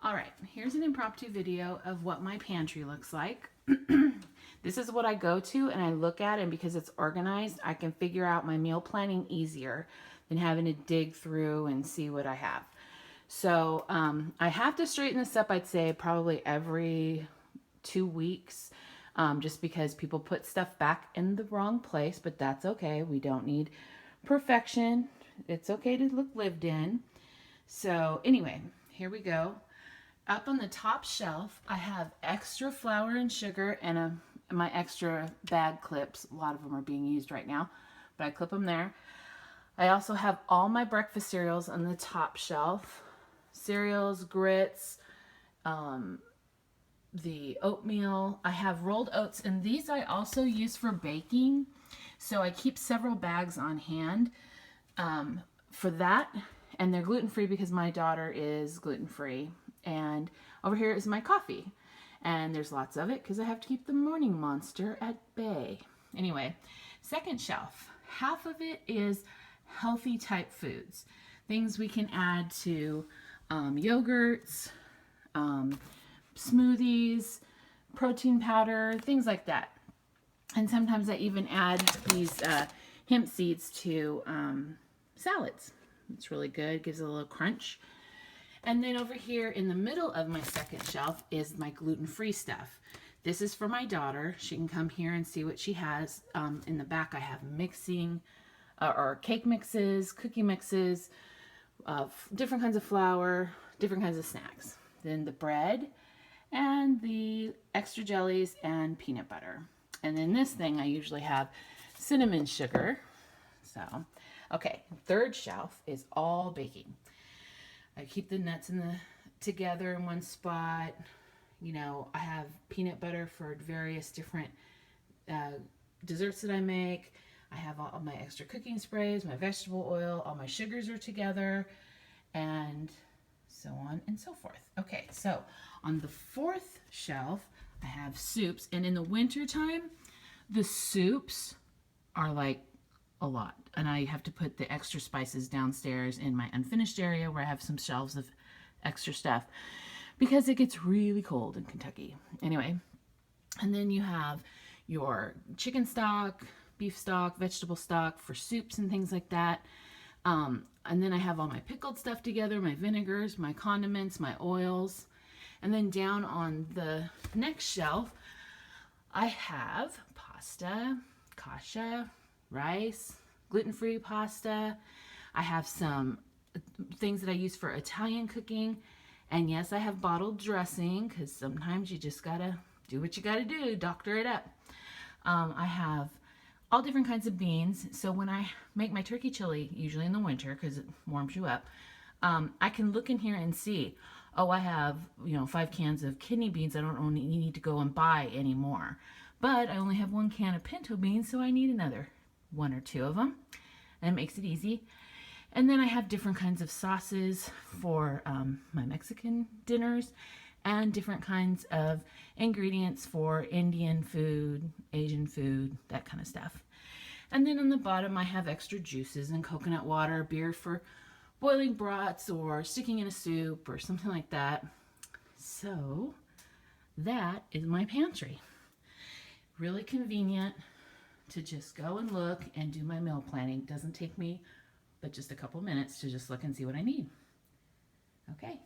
All right, here's an impromptu video of what my pantry looks like. This is what I go to and I look at, and because it's organized, I can figure out my meal planning easier than having to dig through and see what I have. So I have to straighten this up, I'd say probably every 2 weeks, just because people put stuff back in the wrong place, but that's okay. We don't need perfection. It's okay to look lived in. So anyway, here we go. Up on the top shelf, I have extra flour and sugar and my extra bag clips. A lot of them are being used right now, but I clip them there. I also have all my breakfast cereals on the top shelf. Cereals, grits, the oatmeal. I have rolled oats, and these I also use for baking. So I keep several bags on hand for that. And they're gluten-free because my daughter is gluten-free. And over here is my coffee. And there's lots of it because I have to keep the morning monster at bay. Anyway, second shelf. Half of it is healthy type foods. Things we can add to yogurts, smoothies, protein powder, things like that. And sometimes I even add these hemp seeds to salads. It's really good, gives it a little crunch. And then over here in the middle of my second shelf is my gluten-free stuff. This is for my daughter. She can come here and see what she has. In the back I have mixing or cake mixes, cookie mixes, different kinds of flour, different kinds of snacks. Then the bread and the extra jellies and peanut butter. And then this thing I usually have cinnamon sugar. So, okay, third shelf is all baking. I keep the nuts together in one spot. You know, I have peanut butter for various different desserts that I make. I have all my extra cooking sprays, my vegetable oil, all my sugars are together, and so on and so forth. Okay, so on the fourth shelf, I have soups, and in the winter time, the soups are like a lot, and I have to put the extra spices downstairs in my unfinished area where I have some shelves of extra stuff because it gets really cold in Kentucky. Anyway, and then you have your chicken stock, beef stock, vegetable stock for soups and things like that. And then I have all my pickled stuff together, my vinegars, my condiments, my oils. And then down on the next shelf, I have pasta, kasha, rice, gluten-free pasta. I have some things that I use for Italian cooking. And yes, I have bottled dressing because sometimes you just gotta do what you gotta do, doctor it up. I have all different kinds of beans. So when I make my turkey chili, usually in the winter because it warms you up, I can look in here and see, oh, I have 5 cans of kidney beans. I don't only need to go and buy anymore. But I only have 1 can of pinto beans, so I need another 1 or 2 of them. And it makes it easy. And then I have different kinds of sauces for my Mexican dinners and different kinds of ingredients for Indian food, Asian food, that kind of stuff. And then on the bottom I have extra juices and coconut water, beer for boiling broths or sticking in a soup or something like that. So that is my pantry. Really convenient to just go and look and do my meal planning. Doesn't take me but just a couple minutes to just look and see what I need. Okay.